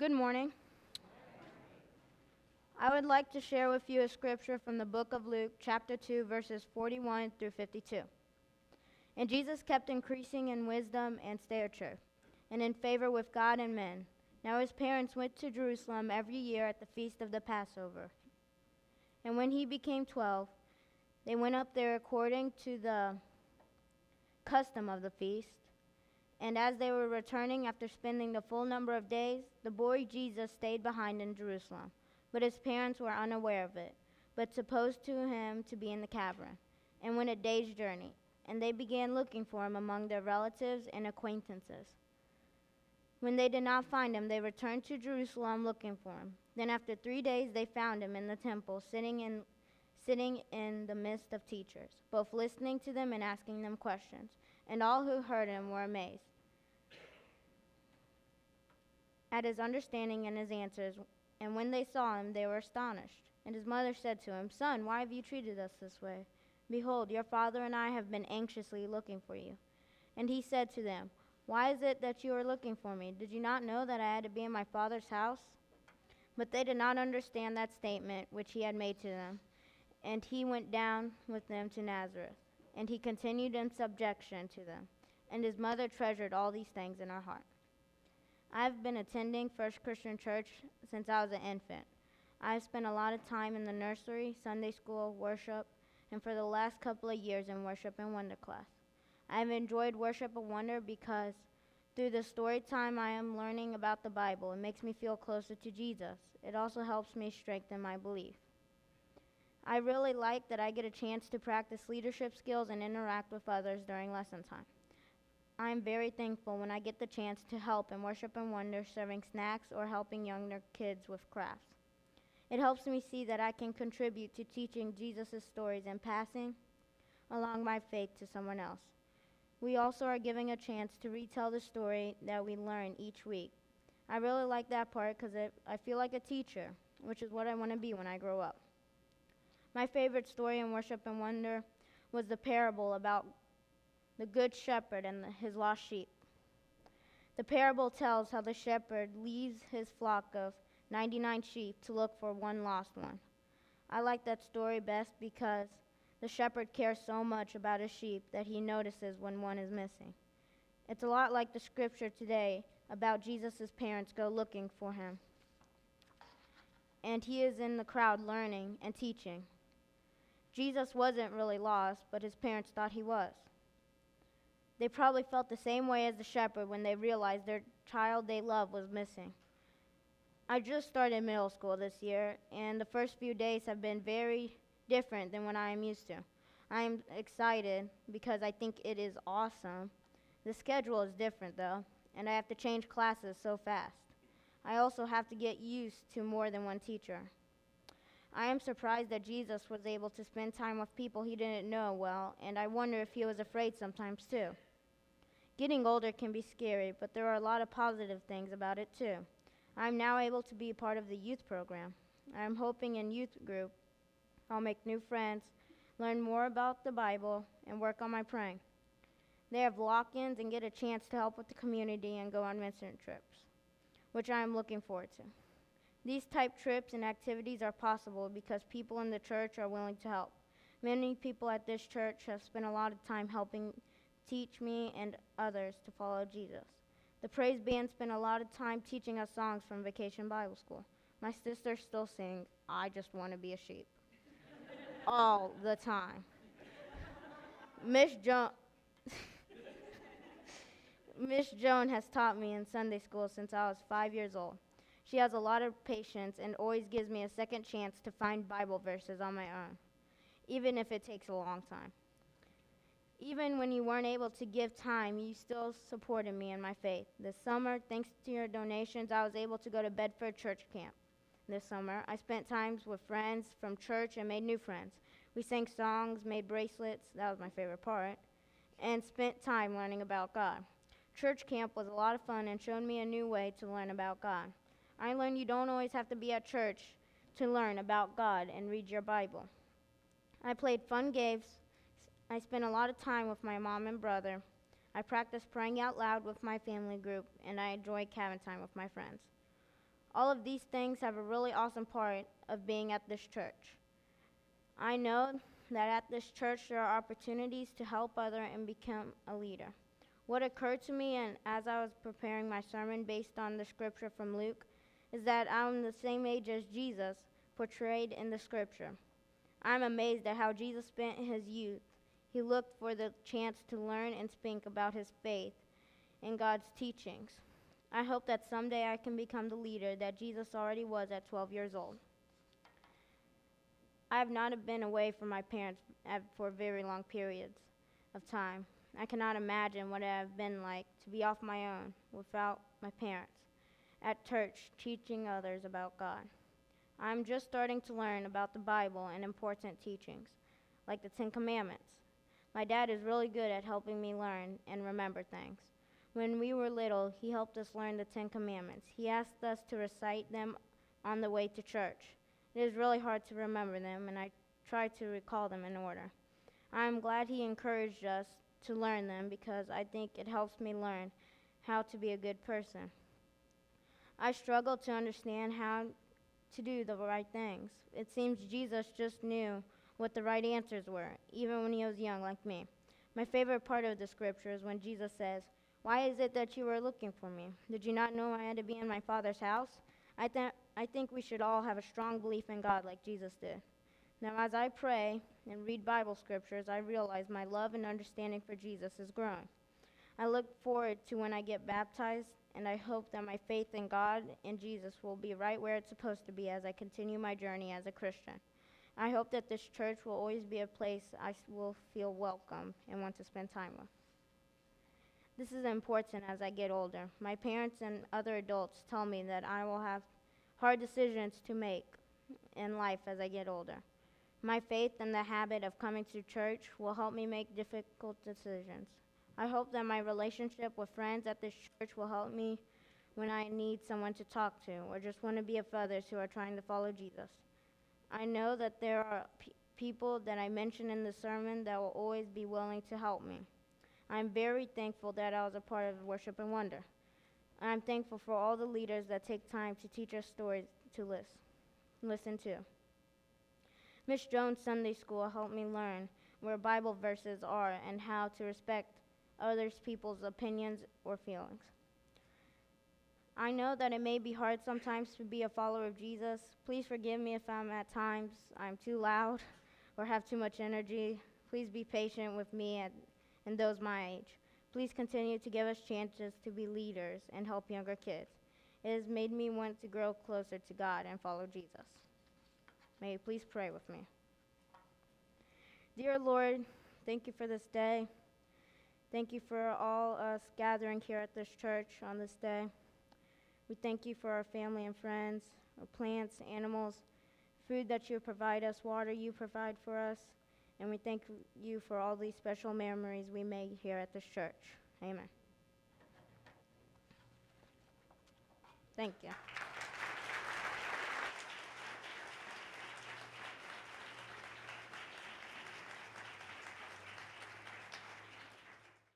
Good morning. I would like to share with you a scripture from the book of Luke, chapter 2, verses 41 through 52. And Jesus kept increasing in wisdom and stature, and in favor with God and men. Now his parents went to Jerusalem every year at the feast of the Passover. And when he became 12, they went up there according to the custom of the feast. And as they were returning after spending the full number of days, the boy Jesus stayed behind in Jerusalem. But his parents were unaware of it, but supposed to him to be in the cavern, and went a day's journey. And they began looking for him among their relatives and acquaintances. When they did not find him, they returned to Jerusalem looking for him. Then after 3 days they found him in the temple, sitting in the midst of teachers, both listening to them and asking them questions. And all who heard him were amazed at his understanding and his answers. And when they saw him, they were astonished. And his mother said to him, "Son, why have you treated us this way? Behold, your father and I have been anxiously looking for you." And he said to them, "Why is it that you are looking for me? Did you not know that I had to be in my father's house?" But they did not understand that statement which he had made to them. And he went down with them to Nazareth. And he continued in subjection to them. And his mother treasured all these things in her heart. I have been attending First Christian Church since I was an infant. I have spent a lot of time in the nursery, Sunday school, worship, and for the last couple of years in worship and wonder class. I have enjoyed worship and wonder because through the story time I am learning about the Bible. It makes me feel closer to Jesus. It also helps me strengthen my belief. I really like that I get a chance to practice leadership skills and interact with others during lesson time. I am very thankful when I get the chance to help in worship and wonder, serving snacks or helping younger kids with crafts. It helps me see that I can contribute to teaching Jesus' stories and passing along my faith to someone else. We also are giving a chance to retell the story that we learn each week. I really like that part because I feel like a teacher, which is what I want to be when I grow up. My favorite story in worship and wonder was the parable about the good shepherd and his lost sheep. The parable tells how the shepherd leaves his flock of 99 sheep to look for one lost one. I like that story best because the shepherd cares so much about his sheep that he notices when one is missing. It's a lot like the scripture today about Jesus' parents go looking for him. And he is in the crowd learning and teaching. Jesus wasn't really lost, but his parents thought he was. They probably felt the same way as the shepherd when they realized their child they loved was missing. I just started middle school this year, and the first few days have been very different than what I am used to. I am excited because I think it is awesome. The schedule is different though, and I have to change classes so fast. I also have to get used to more than one teacher. I am surprised that Jesus was able to spend time with people he didn't know well, and I wonder if he was afraid sometimes too. Getting older can be scary, but there are a lot of positive things about it too. I am now able to be a part of the youth program. I am hoping in youth group I'll make new friends, learn more about the Bible, and work on my praying. They have lock-ins and get a chance to help with the community and go on mission trips, which I am looking forward to. These type trips and activities are possible because people in the church are willing to help. Many people at this church have spent a lot of time helping teach me and others to follow Jesus. The praise band spent a lot of time teaching us songs from Vacation Bible School. My sister still sings, "I Just Want to Be a Sheep," all the time. Miss Joan has taught me in Sunday school since I was 5 years old. She has a lot of patience and always gives me a second chance to find Bible verses on my own, even if it takes a long time. Even when you weren't able to give time, you still supported me in my faith. This summer, thanks to your donations, I was able to go to Bedford Church Camp. This summer, I spent times with friends from church and made new friends. We sang songs, made bracelets, that was my favorite part, and spent time learning about God. Church camp was a lot of fun and showed me a new way to learn about God. I learned you don't always have to be at church to learn about God and read your Bible. I played fun games. I spent a lot of time with my mom and brother. I practiced praying out loud with my family group, and I enjoyed cabin time with my friends. All of these things have a really awesome part of being at this church. I know that at this church there are opportunities to help others and become a leader. What occurred to me and as I was preparing my sermon based on the scripture from Luke is that I'm the same age as Jesus portrayed in the scripture. I'm amazed at how Jesus spent his youth. He looked for the chance to learn and speak about his faith and God's teachings. I hope that someday I can become the leader that Jesus already was at 12 years old. I have not been away from my parents for very long periods of time. I cannot imagine what it would have been like to be off my own without my parents at church teaching others about God. I'm just starting to learn about the Bible and important teachings, like the 10 Commandments. My dad is really good at helping me learn and remember things. When we were little, he helped us learn the 10 Commandments. He asked us to recite them on the way to church. It is really hard to remember them, and I try to recall them in order. I am glad he encouraged us to learn them because I think it helps me learn how to be a good person. I struggle to understand how to do the right things. It seems Jesus just knew what the right answers were, even when he was young like me. My favorite part of the scripture is when Jesus says, "Why is it that you were looking for me? Did you not know I had to be in my Father's house?" I think we should all have a strong belief in God like Jesus did. Now, as I pray and read Bible scriptures, I realize my love and understanding for Jesus is growing. I look forward to when I get baptized, and I hope that my faith in God and Jesus will be right where it's supposed to be as I continue my journey as a Christian. I hope that this church will always be a place I will feel welcome and want to spend time with. This is important as I get older. My parents and other adults tell me that I will have hard decisions to make in life as I get older. My faith and the habit of coming to church will help me make difficult decisions. I hope that my relationship with friends at this church will help me when I need someone to talk to or just want to be with others who are trying to follow Jesus. I know that there are people that I mentioned in the sermon that will always be willing to help me. I'm very thankful that I was a part of Worship and Wonder. I'm thankful for all the leaders that take time to teach us stories to listen to. Miss Jones' Sunday School helped me learn where Bible verses are and how to respect others' people's opinions or feelings. I know that it may be hard sometimes to be a follower of Jesus. Please forgive me if at times I'm too loud or have too much energy. Please be patient with me and those my age. Please continue to give us chances to be leaders and help younger kids. It has made me want to grow closer to God and follow Jesus. May you please pray with me. Dear Lord, thank you for this day. Thank you for all us gathering here at this church on this day. We thank you for our family and friends, our plants, animals, food that you provide us, water you provide for us, and we thank you for all these special memories we made here at this church. Amen. Thank you.